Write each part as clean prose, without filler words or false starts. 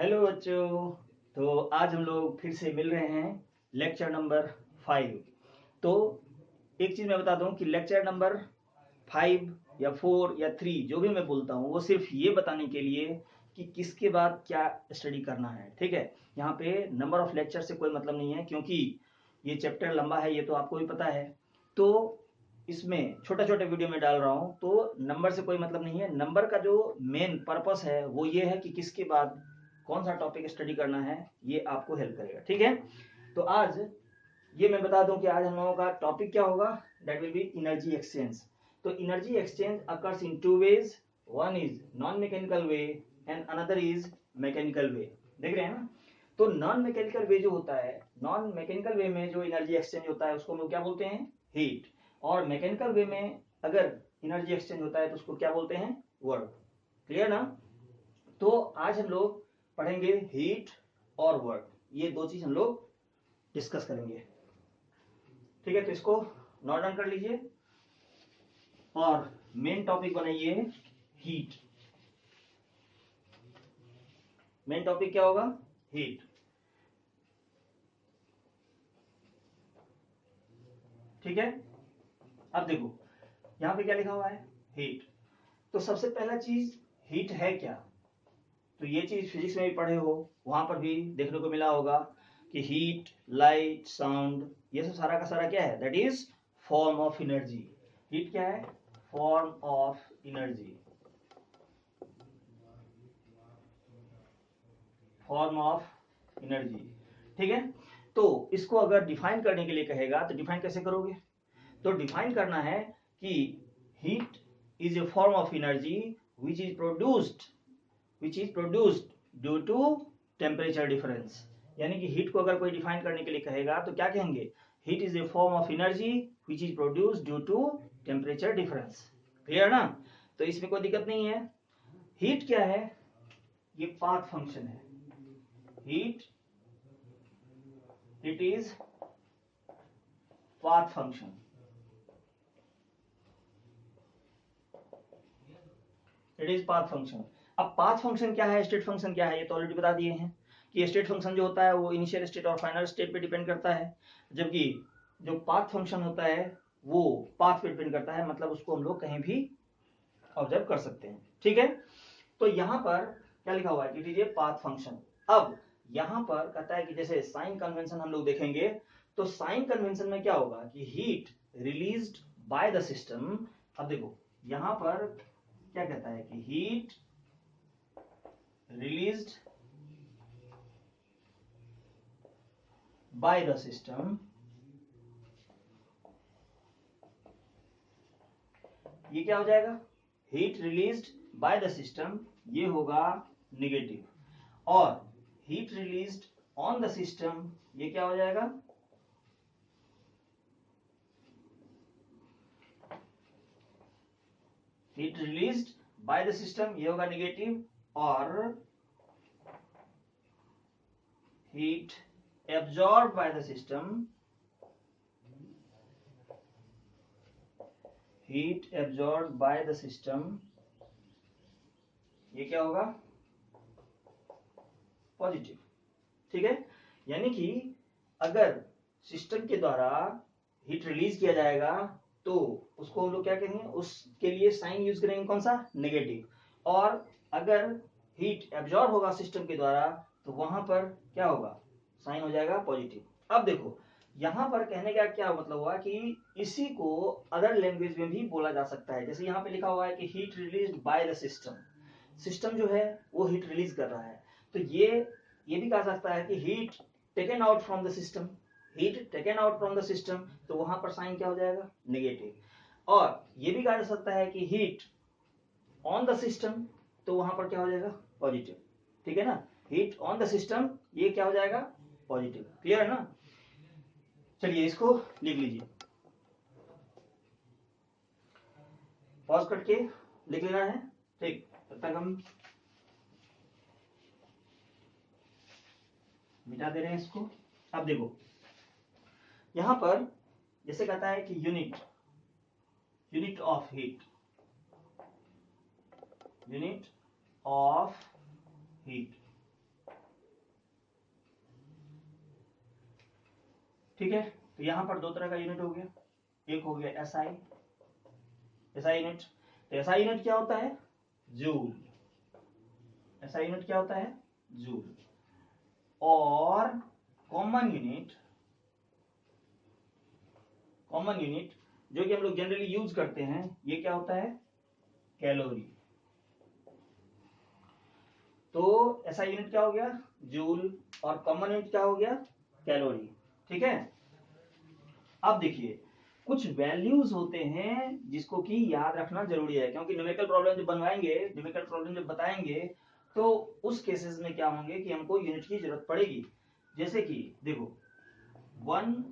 Hello बच्चों। तो आज हम लोग फिर से मिल रहे हैं लेक्चर नंबर 5। तो एक चीज़ मैं बता दूं कि लेक्चर नंबर 5 या 4 या 3 जो भी मैं बोलता हूं वो सिर्फ ये बताने के लिए कि किसके बाद क्या स्टडी करना है। ठीक है, यहाँ पे नंबर ऑफ लेक्चर से कोई मतलब नहीं है क्योंकि ये चैप्टर लंबा है, ये तो आपको भी पता है। तो इसमें छोटे छोटे वीडियो में डाल रहा हूँ, तो नंबर से कोई मतलब नहीं है। नंबर का जो मेन पर्पस है वो ये है कि किसके बाद कौन सा टॉपिक स्टडी करना है, ये आपको हेल्प करेगा। ठीक है, तो आज ये मैं बता दूं कि आज हम लोगों का टॉपिक क्या होगा। That will be energy exchange. तो energy exchange occurs in two ways. One is non mechanical way and another is mechanical way. देख रहे हैं ना। तो नॉन मैकेनिकल वे जो होता है, नॉन मैकेनिकल वे में जो एनर्जी एक्सचेंज होता है उसको हम लोग क्या बोलते हैं, हीट। और मैकेनिकल वे में अगर एनर्जी एक्सचेंज होता है तो उसको क्या बोलते हैं, वर्क। क्लियर ना। तो आज हम लोग पढ़ेंगे हीट और वर्क, ये दो चीज हम लोग डिस्कस करेंगे। ठीक है, तो इसको नोट डाउन कर लीजिए और मेन टॉपिक बनाइए हीट। मेन टॉपिक क्या होगा, हीट। ठीक है, अब देखो यहां पे क्या लिखा हुआ है, हीट। तो सबसे पहला चीज हीट है क्या। तो ये चीज फिजिक्स में भी पढ़े हो, वहां पर भी देखने को मिला होगा कि हीट, लाइट, साउंड, ये सब सारा का सारा क्या है, that is form of energy. Heat क्या है, form of energy. Form of energy. ठीक है, तो इसको अगर डिफाइन करने के लिए कहेगा तो डिफाइन कैसे करोगे। तो डिफाइन करना है कि heat is a form of energy which is produced due to temperature difference. यानी कि हीट को अगर कोई डिफाइन करने के लिए कहेगा तो क्या कहेंगे, heat is a form of energy which is produced due to temperature difference. Clear ना। तो इसमें कोई दिक्कत नहीं है। हीट क्या है, ये पाथ फंक्शन है। Heat, it is path function. It is path function. अब पाथ फंक्शन क्या है, स्टेट फंक्शन क्या है, ये तो ऑलरेडी बता दिए हैं कि स्टेट फंक्शन जो होता है वो इनिशियल स्टेट और फाइनल स्टेट पे डिपेंड करता है, जबकि जो पाथ फंक्शन होता है वो पाथ पे डिपेंड करता है, मतलब उसको हम लोग कहीं भी ऑब्जर्व कर सकते हैं। ठीक है, तो यहां पर क्या लिखा हुआ है, it is a path function. अब यहां पर कहता है कि जैसे साइन कन्वेंशन हम लोग देखेंगे, तो साइन कन्वेंशन में क्या होगा कि heat released by the system. अब देखो यहां पर क्या कहता है कि heat released by the system, ये क्या हो जाएगा, heat released by the system, ये होगा निगेटिव। और heat released on the system, ये क्या हो जाएगा, heat released by the system, ये होगा निगेटिव। और heat absorb by the system, heat absorb by the system, ये क्या होगा, पॉजिटिव। ठीक है, यानी कि अगर सिस्टम के द्वारा हीट रिलीज किया जाएगा तो उसको हम लोग क्या कहेंगे, उसके लिए साइन यूज करेंगे कौन सा, नेगेटिव। और अगर हीट एब्जॉर्ब होगा सिस्टम के द्वारा तो वहां पर क्या होगा, साइन हो जाएगा पॉजिटिव। अब देखो यहां पर कहने का क्या मतलब हुआ कि इसी को अदर लैंग्वेज में भी बोला जा सकता है। जैसे यहाँ पे लिखा हुआ है कि heat release by the system, system जो है वो हीट रिलीज कर रहा है। तो ये भी कहा सकता है कि heat taken out from the system, heat taken out from the system, तो वहां पर साइन क्या हो जाएगा, नेगेटिव। और ये भी कहा जा सकता है कि हीट ऑन द सिस्टम, तो वहां पर क्या हो जाएगा, पॉजिटिव। ठीक है ना, हीट ऑन द सिस्टम, ये क्या हो जाएगा, पॉजिटिव। क्लियर है ना। चलिए इसको लिख लीजिए, पॉज करके लिख लेना है। ठीक, तब तक हम मिटा दे रहे हैं इसको। अब देखो यहां पर जैसे कहता है कि unit of heat, unit of heat. ठीक है, तो यहाँ पर दो तरह का यूनिट हो गया, एक हो गया एसआई यूनिट। तो एसआई यूनिट क्या होता है? जूल। एसआई यूनिट क्या होता है? जूल। और कॉमन यूनिट जो कि हम लोग जनरली यूज करते हैं, ये क्या होता है? कैलोरी। तो ऐसा यूनिट क्या हो गया? जूल। और कॉमन यूनिट क्या हो गया? कैलोरी। ठीक है, अब देखिए कुछ वैल्यूज होते हैं जिसको कि याद रखना जरूरी है, क्योंकि न्यूमेरिकल प्रॉब्लम जब बनवाएंगे, न्यूमेरिकल प्रॉब्लम जब बताएंगे, तो उस केसेस में क्या होंगे कि हमको यूनिट की जरूरत पड़ेगी। जैसे कि देखो 1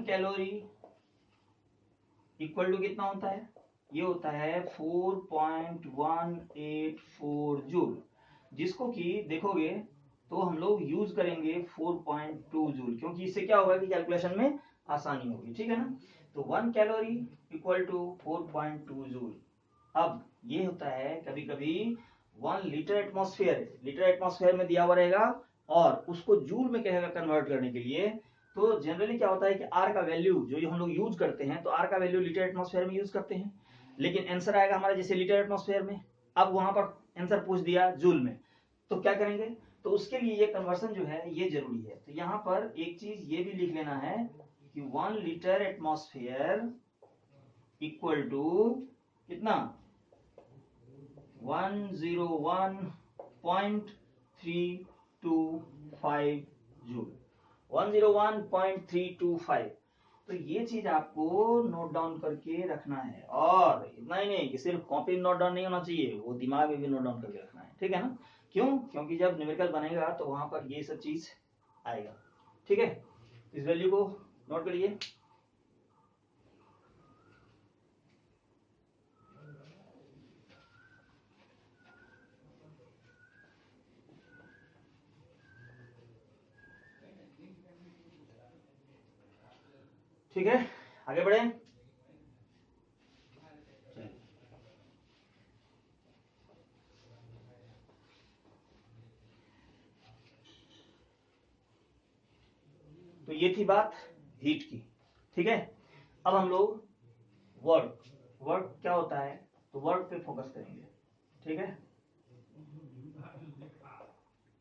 कैलोरी इक्वल टू कितना होता है? ये होता है 4.184 जूल, जिसको कि देखोगे तो हम लोग यूज करेंगे 4.2 जूल, क्योंकि इससे क्या होगा कि कैलकुलेशन में आसानी होगी। ठीक है ना, तो 1 कैलोरी इक्वल टू 4.2 जूल। अब ये होता है कभी कभी 1 लीटर एटमॉस्फेयर में दिया हुआ रहेगा और उसको जूल में कहेगा कन्वर्ट करने के लिए। तो जनरली क्या होता है कि आर का वैल्यू जो हम लोग यूज करते हैं, तो आर का वैल्यू लीटर एटमॉस्फेयर में यूज करते हैं, लेकिन आंसर आएगा हमारा जैसे लीटर एटमॉस्फेयर में। अब वहां पर आंसर पूछ दिया जूल में, तो क्या करेंगे? तो उसके लिए ये कन्वर्सन जो है ये जरूरी है। तो यहाँ पर एक चीज ये भी लिख लेना है कि 1 लीटर एटमॉस्फेयर इक्वल टू कितना? 101.325 जूल। 101.325। तो ये चीज आपको नोट डाउन करके रखना है, और इतना ही नहीं कि सिर्फ कॉपी में नोट डाउन नहीं होना चाहिए, वो दिमाग में भी नोट डाउन करके रखना है। ठीक है ना, क्यों? क्योंकि जब न्यूमेरिकल बनेगा तो वहां पर ये सब चीज आएगा। ठीक है, इस वैल्यू को नोट करिए। ठीक है, आगे बढ़े। तो ये थी बात हीट की। ठीक है, अब हम लोग वर्क क्या होता है, तो वर्क पे फोकस करेंगे। ठीक है,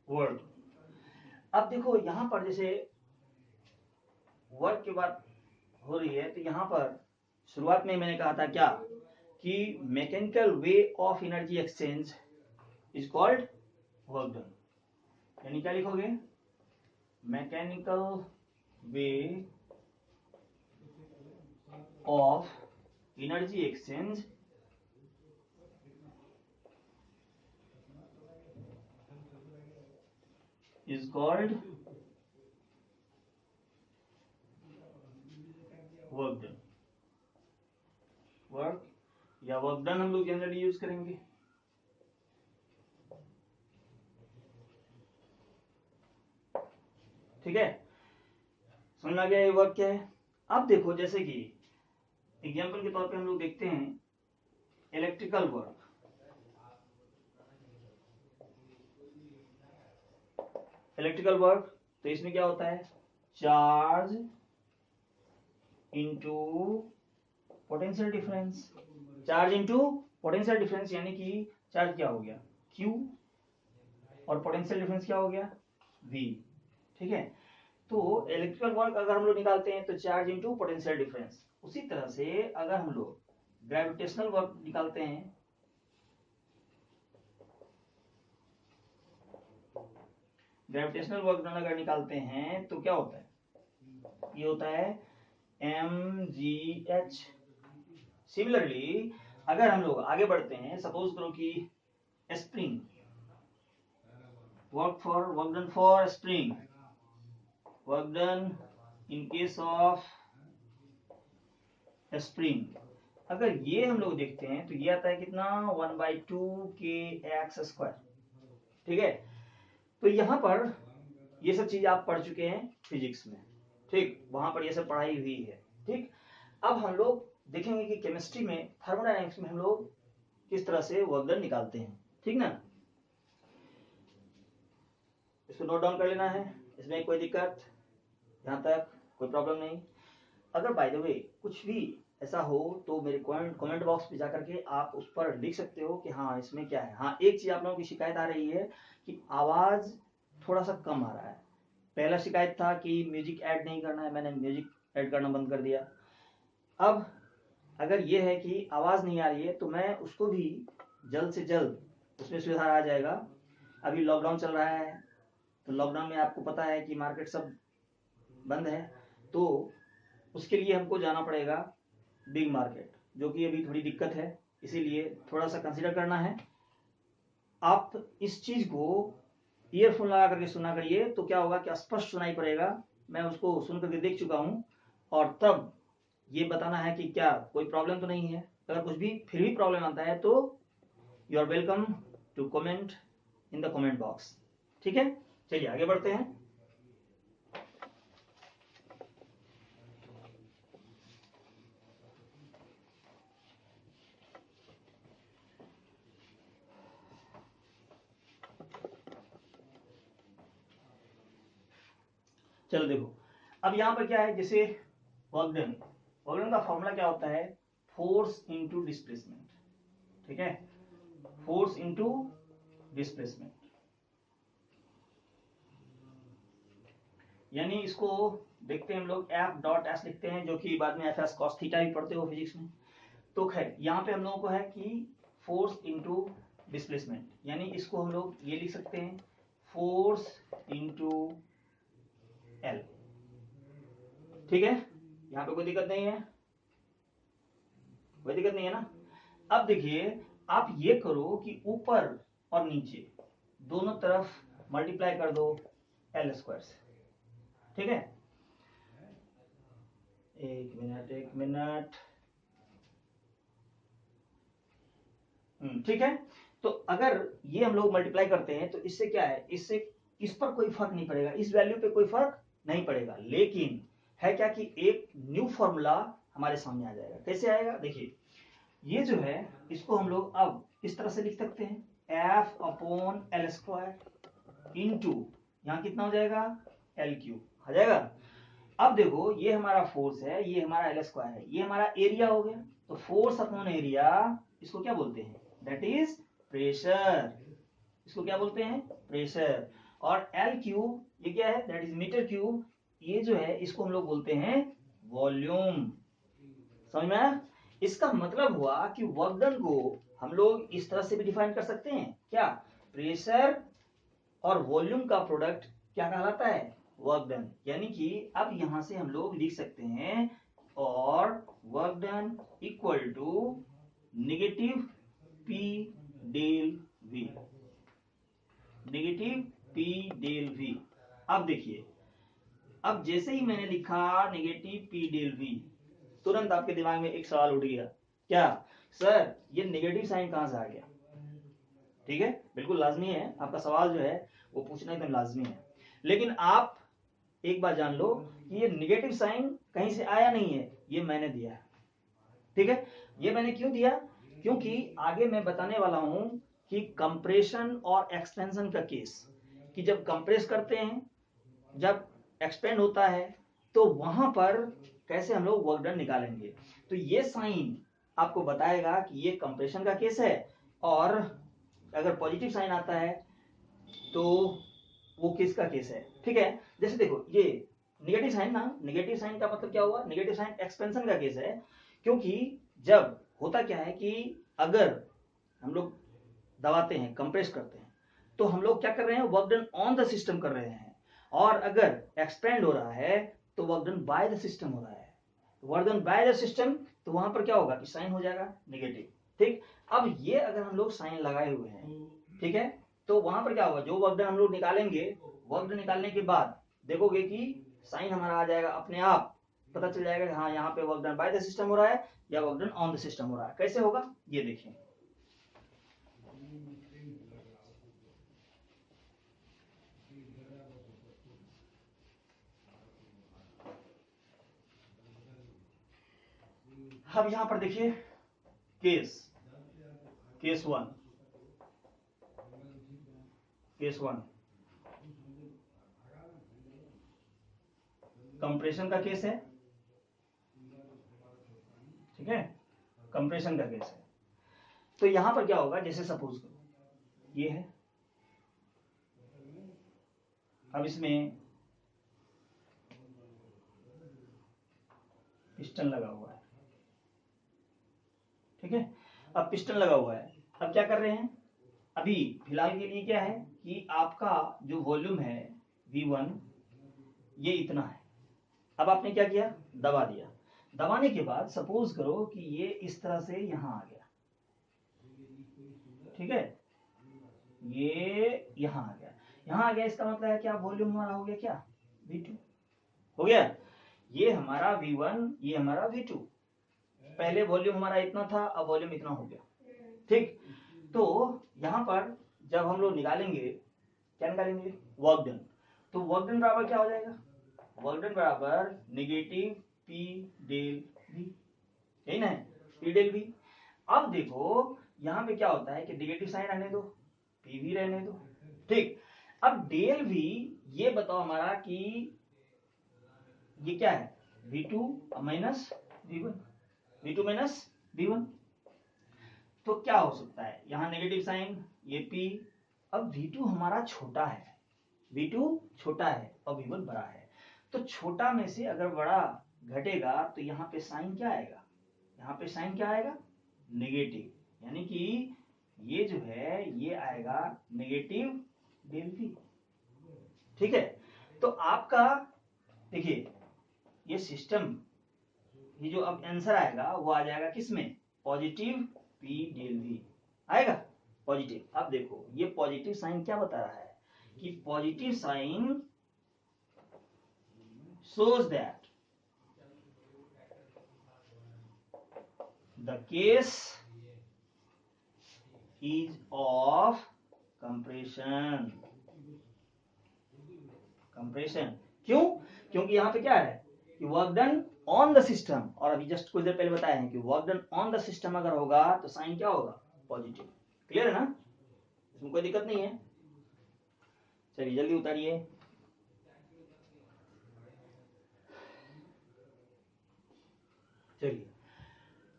वर्क। अब देखो यहां पर जैसे वर्क की बात हो रही है, तो यहां पर शुरुआत में मैंने कहा था क्या कि mechanical way of energy exchange is called work done. यानी क्या लिखोगे? Mechanical way of energy exchange is called work done. Work या वर्क डन हम लोग जनरली यूज करेंगे। ठीक है, समझ में आ गया ये वर्क क्या है? अब देखो जैसे कि एग्जाम्पल के तौर पे हम लोग देखते हैं इलेक्ट्रिकल वर्क। तो इसमें क्या होता है? Charge into potential difference. Charge into potential difference, यानी कि चार्ज क्या हो गया? Q, और पोटेंशियल डिफरेंस क्या हो गया? V। ठीक है, तो इलेक्ट्रिकल वर्क अगर हम लोग निकालते हैं तो चार्ज इंटू पोटेंशियल डिफरेंस। उसी तरह से अगर हम लोग ग्रेविटेशनल वर्क निकालते हैं, अगर निकालते हैं तो क्या होता है? ये होता है mgh। सिमिलरली अगर हम लोग आगे बढ़ते हैं, सपोज करो कि spring, work done for spring, work done in case of spring, अगर ये हम लोग देखते हैं तो ये आता है कितना? 1/2 kx²। ठीक है, तो यहां पर ये सब चीज आप पढ़ चुके हैं फिजिक्स में। ठीक, वहां पर ये सब पढ़ाई हुई है। ठीक, अब हम लोग देखेंगे कि केमिस्ट्री में, थर्मोडायनेमिक्स में हम लोग किस तरह से वर्क डन निकालते हैं। ठीक ना, इसको नोट डाउन कर लेना है। इसमें कोई दिक्कत, यहाँ तक कोई प्रॉब्लम नहीं। अगर बाय द वे कुछ भी ऐसा हो तो मेरे कमेंट बॉक्स पे जाकर के आप उस पर लिख सकते हो कि हाँ इसमें क्या है। हाँ, एक चीज आप लोगों की शिकायत आ रही है कि आवाज थोड़ा सा कम आ रहा है। पहला शिकायत था कि म्यूजिक ऐड नहीं करना है, मैंने म्यूजिक ऐड करना बंद कर दिया। अब अगर ये है कि आवाज नहीं आ रही है तो मैं उसको भी जल्द से जल्द उसमें सुधार आ जाएगा। अभी लॉकडाउन चल रहा है तो लॉकडाउन में आपको पता है कि मार्केट सब बंद है, तो उसके लिए हमको जाना पड़ेगा बिग मार्केट, जो कि अभी थोड़ी दिक्कत है, इसीलिए थोड़ा सा कंसीडर करना है। आप इस चीज को ईयरफोन लगा करके सुना करिए तो क्या होगा कि स्पष्ट सुनाई पड़ेगा। मैं उसको सुन करके देख चुका हूं और तब ये बताना है कि क्या कोई प्रॉब्लम तो नहीं है। अगर कुछ भी फिर भी प्रॉब्लम आता है तो you are welcome to comment in the comment box. ठीक है, चलिए आगे बढ़ते हैं। चलो देखो, अब यहां पर क्या है, जैसे वर्क डन का फॉर्मूला क्या होता है, फोर्स इनटू डिस्प्लेसमेंट। ठीक है, फोर्स इनटू डिस्प्लेसमेंट, यानी इसको देखते हैं हम लोग एफ डॉट एस लिखते हैं, जो कि बाद में एफ एस कॉस थीटा भी पढ़ते हो फिजिक्स में। तो खैर यहाँ पे हम लोगों को है कि फोर्स इनटू डिस्प्लेसमेंट, यानी इसको हम लोग ये लिख सकते हैं फोर्स इनटू एल। ठीक है, यहाँ पे कोई दिक्कत नहीं है, कोई दिक्कत नहीं है ना। अब देखिए, आप ये करो कि ऊपर और नीचे दोनों तरफ मल्टीप्लाई कर दो एल स्क्वायर से। ठीक है, एक मिनट। ठीक है, तो अगर ये हम लोग मल्टीप्लाई करते हैं तो इससे क्या है, इससे इस पर कोई फर्क नहीं पड़ेगा, इस वैल्यू पे कोई फर्क नहीं पड़ेगा, लेकिन है क्या कि एक न्यू फॉर्मूला हमारे सामने आ जाएगा। कैसे आएगा, देखिए ये जो है इसको हम लोग अब इस तरह से लिख सकते हैं F upon L square into, यहां कितना हो जाएगा, एल क्यूब आ जाएगा। अब देखो ये हमारा फोर्स है, ये हमारा एल स्क्वायर है, ये हमारा एरिया हो गया। तो फोर्स अपॉन एरिया इसको क्या बोलते हैं, दैट इज प्रेशर। इसको क्या बोलते हैं, प्रेशर। और एल क्यूब ये क्या है, दैट इज मीटर क्यूब। ये जो है इसको हम लोग बोलते हैं वॉल्यूम। समझ में आया? इसका मतलब हुआ कि वर्क डन को हम लोग इस तरह से भी डिफाइन कर सकते हैं, क्या, प्रेशर और वॉल्यूम का प्रोडक्ट क्या कहलाता है, वर्क डन। यानी कि अब यहां से हम लोग लिख सकते हैं और work done equal to negative P del V, negative P del V. अब देखिए, अब जैसे ही मैंने लिखा नेगेटिव पी डेल वी, तुरंत आपके दिमाग में एक सवाल उठ गया, क्या सर ये नेगेटिव साइन कहां से आ गया। ठीक है, बिल्कुल लाजमी है, आपका सवाल जो है वो पूछना एकदम लाजमी है। लेकिन आप एक बात जान लो कि ये नेगेटिव साइन कहीं से आया नहीं है, ये मैंने दिया है। ठीक है, ये मैंने क्यों दिया, क्योंकि आगे मैं बताने वाला हूं कि कंप्रेशन और एक्सपेंशन का केस, कि जब कंप्रेस करते हैं, जब एक्सपेंड होता है, तो वहां पर कैसे हम लोग वर्क डन निकालेंगे। तो ये साइन आपको बताएगा कि ये कंप्रेशन का केस है, और अगर पॉजिटिव साइन आता है तो वो किसका केस है। ठीक है, जैसे देखो ये निगेटिव साइन ना, निगेटिव साइन का मतलब क्या हुआ, निगेटिव साइन एक्सपेंशन का केस है। क्योंकि जब होता क्या है कि अगर हम लोग दबाते हैं, कंप्रेस करते हैं, तो हम लोग क्या कर रहे हैं, work done on the system कर रहे हैं। और अगर एक्सपेंड हो रहा है तो work done by the system हो रहा है। Work done by the system, तो वहां पर क्या होगा, साइन हो जाएगा नेगेटिव। ठीक, अब ये अगर हम लोग साइन लगाए हुए हैं, ठीक है, तो वहां पर क्या होगा, जो वर्क डन हम लोग निकालेंगे, वर्क डन निकालने के बाद देखोगे कि साइन हमारा आ जाएगा अपने आप, पता चल जाएगा हाँ यहाँ पे work done by the system हो रहा है या work done on the system हो रहा है। कैसे होगा ये देखिए, अब यहां पर देखिए case case one, case one, compression का केस है, ठीक है, कंप्रेशन का केस है। तो यहां पर क्या होगा, जैसे सपोज करो ये है, अब इसमें पिस्टन लगा हुआ है, ठीक है। अब पिस्टन लगा हुआ है, अब क्या कर रहे हैं, अभी फिलहाल के लिए क्या है कि आपका जो वॉल्यूम है V1 ये इतना है। अब आपने क्या किया, दबा दिया। दबाने के बाद सपोज करो कि ये इस तरह से यहां आ गया, ठीक है, ये यहां आ गया, यहां आ गया, इसका मतलब है क्या, वॉल्यूम हमारा हो गया क्या, V2 हो गया। ये हमारा V1, ये हमारा V2। पहले वॉल्यूम हमारा इतना था, अब वॉल्यूम इतना हो गया, ठीक। तो यहां पर जब हम लोग निकालेंगे, क्या निकालेंगे, वर्क डन। तो वर्क डन बराबर क्या हो जाएगा, वर्क डन बराबर नेगेटिव P डेल V, यही ना, P डेल V। अब देखो यहां पे क्या होता है कि नेगेटिव साइन रहने दो, PV रहने दो, ठीक। अब डेल V ये बताओ हमारा कि ये क्या है, V2 minus V1, V2 minus V1। तो क्या हो सकता है, यहां नेगेटिव साइन, ये P। अब V2 हमारा छोटा है, V2 छोटा है और V1 बड़ा है। तो छोटा में से अगर बड़ा घटेगा तो यहाँ पे साइन क्या आएगा, यहाँ पे साइन क्या आएगा, नेगेटिव, यानी कि ये जो है ये आएगा नेगेटिव डेल V, ठीक है। तो आपका देखिए ये सिस्टम, ये जो अब आंसर आएगा वो आ जाएगा किसमें, पॉजिटिव P डेल V आएगा, पॉजिटिव। अब देखो ये पॉजिटिव साइन क्या बता रहा है कि positive sign shows that the case is of compression, compression। क्यों, क्योंकि यहां पे क्या है कि work done on the system, और अभी जस्ट कुछ देर पहले बताया है कि work done on the system अगर होगा तो साइन क्या होगा, पॉजिटिव। क्लियर है ना, इसमें कोई दिक्कत नहीं है। चलिए जल्दी उतारिए। चलिए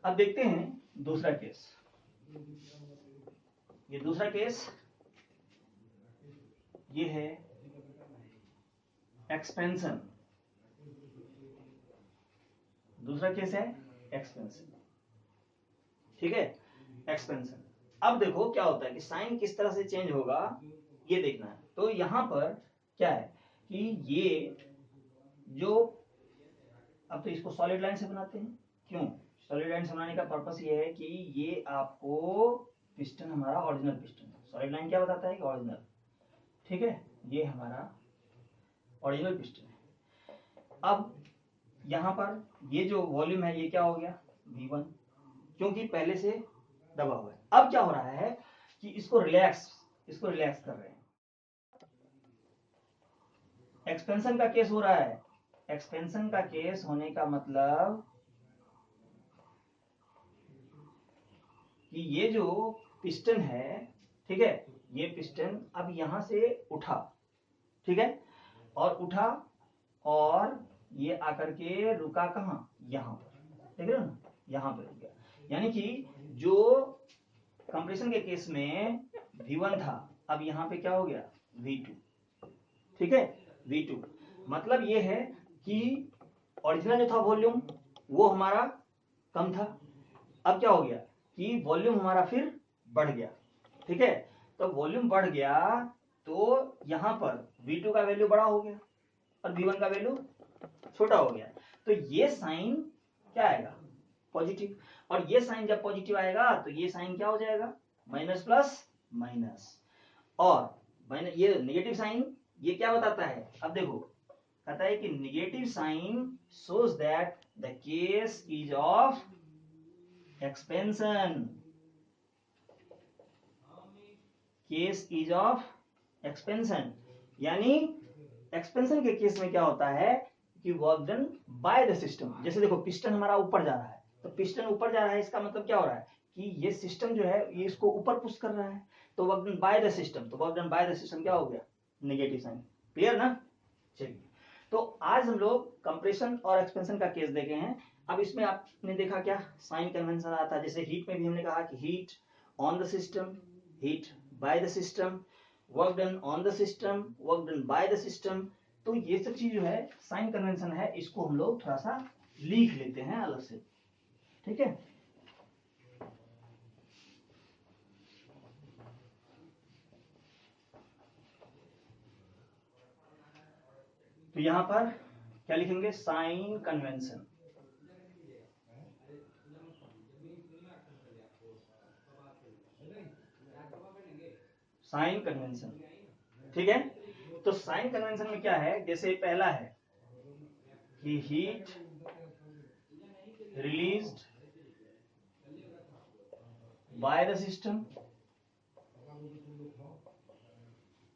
अब देखते हैं दूसरा केस। ये दूसरा केस ये है एक्सपेंशन, दूसरा केस है एक्सपेंशन, ठीक है, एक्सपेंशन। अब देखो क्या होता है कि साइन किस तरह से चेंज होगा ये देखना है। तो यहां पर क्या है कि ये जो, अब तो इसको सॉलिड लाइन से बनाते हैं, क्यों, सॉलिड लाइन से बनाने का पर्पस ये है कि ये आपको पिस्टन हमारा ओरिजिनल पिस्टन है, सॉलिड लाइन क्या बताता है कि ओरिजिनल, ठीक है, ये हमारा ओरिजिनल पिस्टन है। अब यहां पर ये जो वॉल्यूम है ये क्या हो गया, V1, क्योंकि पहले से दबा हुआ है। अब क्या हो रहा है कि इसको रिलैक्स कर रहे हैं, एक्सपेंशन का केस हो रहा है। एक्सपेंशन का केस होने का मतलब कि ये जो पिस्टन है, ठीक है, ये पिस्टन अब यहां से उठा, ठीक है, और उठा और ये आकर के रुका कहां, यहां पर, देख रहे हो ना, यहां पर रुक गया। यानी कि जो कंप्रेशन के केस में V1 था, अब यहां पे क्या हो गया, V2, ठीक है, V2। मतलब ये है कि ओरिजिनल जो था वॉल्यूम वो हमारा कम था, अब क्या हो गया कि वॉल्यूम हमारा फिर बढ़ गया, ठीक है। तो वॉल्यूम बढ़ गया तो यहां पर V2 का वैल्यू बड़ा हो गया और V1 का वैल्यू छोटा हो गया। तो ये साइन क्या आएगा, पॉजिटिव। और ये साइन जब पॉजिटिव आएगा तो ये साइन क्या हो जाएगा, माइनस प्लस माइनस। और ये नेगेटिव साइन ये क्या बताता है, अब देखो कहता है कि negative sign shows that the case is of expansion, case is of expansion। यानी एक्सपेंशन के केस में क्या होता है कि work done by the system. जैसे देखो पिस्टन हमारा ऊपर जा रहा है, तो पिस्टन ऊपर जा रहा है, इसका मतलब क्या हो रहा है कि ये सिस्टम जो है ये इसको ऊपर पुश कर रहा है, तो work done by the system, तो work done by the system क्या हो गया, नेगेटिव साइन। क्लियर ना, चलिए तो आज हम लोग कंप्रेशन और एक्सपेंशन का केस देखे हैं। अब इसमें आपने देखा क्या साइन कन्वेंशन आता है, जैसे हीट में भी हमने कहा कि heat on the system, heat bye the system, work done on the system, work done by the system. तो ये सब चीज जो है साइन कन्वेंशन है, इसको हम लोग थोड़ा सा लिख लेते हैं अलग से, ठीक है। तो यहां पर क्या लिखेंगे, साइन कन्वेंशन। साइन कन्वेंशन, ठीक है। तो साइन कन्वेंशन में क्या है, जैसे पहला है कि heat released by the system.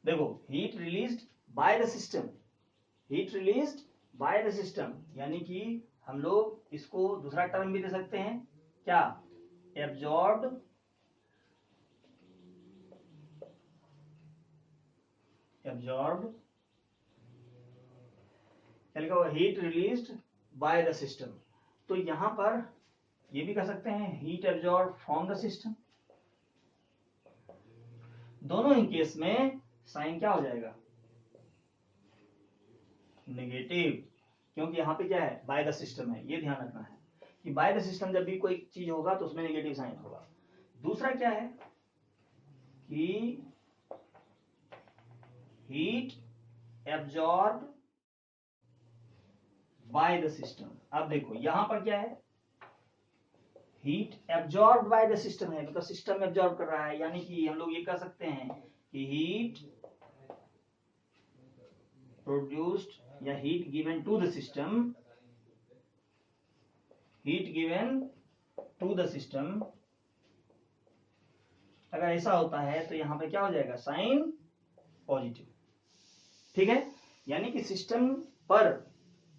देखो heat released by the system, heat released by the system, यानी कि हम लोग इसको दूसरा टर्म भी दे सकते हैं क्या, absorbed heat released by the system. तो यहां पर ये भी कर सकते हैं heat absorb from the system. दोनों ही केस में साइन क्या हो जाएगा, नेगेटिव, क्योंकि यहां पे क्या है, बाय द सिस्टम है। ये ध्यान रखना है कि बाय द सिस्टम जब भी कोई चीज होगा तो उसमें नेगेटिव साइन होगा। दूसरा क्या है कि heat absorb by the system. अब देखो यहां पर क्या है, heat absorb by the system है, मतलब सिस्टम एब्जॉर्ब कर रहा है, यानी कि हम लोग ये कह सकते हैं कि हीट प्रोड्यूस्ड या heat given to the system, heat given to the system. अगर ऐसा होता है तो यहां पे क्या हो जाएगा, साइन पॉजिटिव, ठीक है। यानी कि सिस्टम पर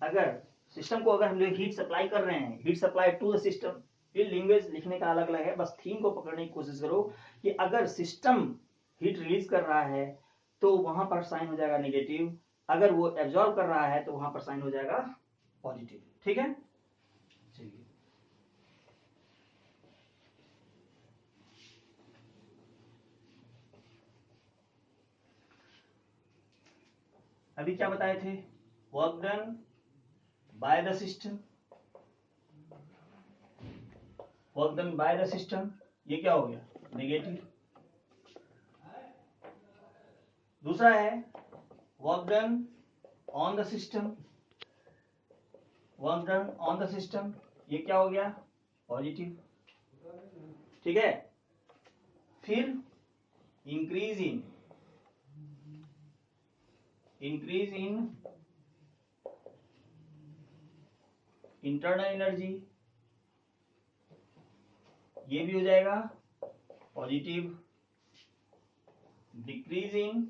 अगर सिस्टम को अगर हम लोग हीट सप्लाई कर रहे हैं, heat supply to the system, ये लैंग्वेज लिखने का अलग अलग है, बस थीम को पकड़ने की कोशिश करो कि अगर सिस्टम हीट रिलीज कर रहा है तो वहां पर साइन हो जाएगा नेगेटिव, अगर वो एब्जॉर्ब कर रहा है तो वहां पर साइन हो जाएगा पॉजिटिव, ठीक है। चलिए अभी क्या बताए थे, work done by the system, work done by the system, ये क्या हो गया, नेगेटिव। दूसरा है work done on the system, work done on the system, ये क्या हो गया, पॉजिटिव, ठीक है। फिर इंक्रीज इन इंटरनल एनर्जी, ये भी हो जाएगा positive. Decrease in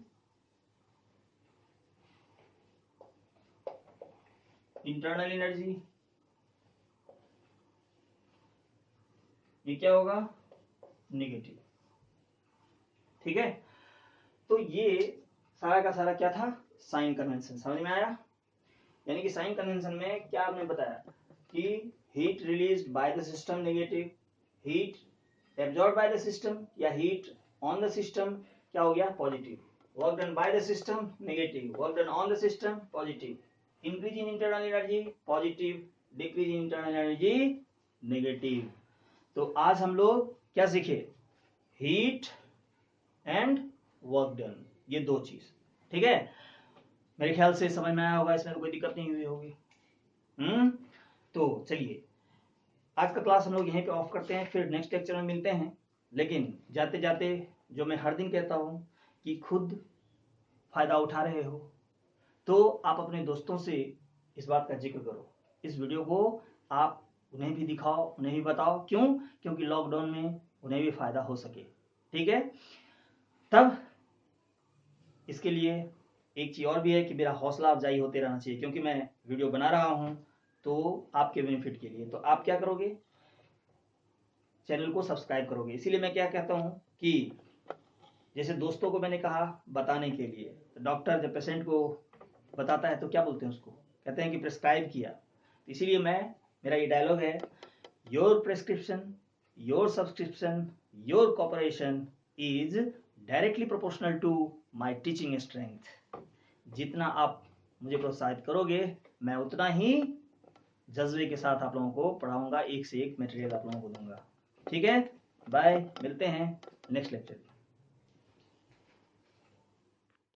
internal energy, ये क्या होगा, नेगेटिव, ठीक है। तो ये सारा का सारा क्या था, साइन कन्वेंशन, समझ में आया। यानी कि साइन कन्वेंशन में क्या आपने बताया कि heat released by the system negative, heat absorb by the system या हीट ऑन द सिस्टम क्या हो गया, positive. Work done by the system negative, work done on the system positive. Increase in internal energy positive, decrease in internal energy negative. तो आज हम लोग क्या सीखे, हीट एंड वर्क डन, ये दो चीज, ठीक है। मेरे ख्याल से समझ में आया होगा, इसमें तो कोई दिक्कत नहीं हुई होगी। तो चलिए आज का क्लास हम लोग यहीं पे ऑफ करते हैं, फिर नेक्स्ट लेक्चर में मिलते हैं। लेकिन जाते जाते जो मैं हर दिन कहता हूं कि खुद फायदा उठा रहे हो तो आप अपने दोस्तों से इस बात का जिक्र करो, इस वीडियो को आप उन्हें भी दिखाओ, उन्हें भी बताओ, क्यों, क्योंकि लॉकडाउन में उन्हें भी फायदा हो सके, ठीक है। तब इसके लिए एक चीज और भी है कि मेरा हौसला अफजाई होते रहना चाहिए, क्योंकि मैं वीडियो बना रहा हूं तो आपके बेनिफिट के लिए। तो आप क्या करोगे, चैनल को सब्सक्राइब करोगे। इसीलिए मैं क्या कहता हूं कि जैसे दोस्तों को मैंने कहा बताने के लिए, डॉक्टर जब पेशेंट को बताता है तो क्या बोलते हैं उसको, कहते हैं कि प्रेस्क्राइब किया। इसीलिए मेरा ये डायलॉग है, your prescription, your subscription, your cooperation is directly proportional to my teaching strength. जितना आप मुझे प्रोत्साहित करोगे मैं उतना ही जज्बे के साथ आप लोगों को पढ़ाऊंगा, एक से एक मटेरियल आप लोगों को दूंगा। ठीक है, बाय, मिलते हैं नेक्स्ट लेक्चर में।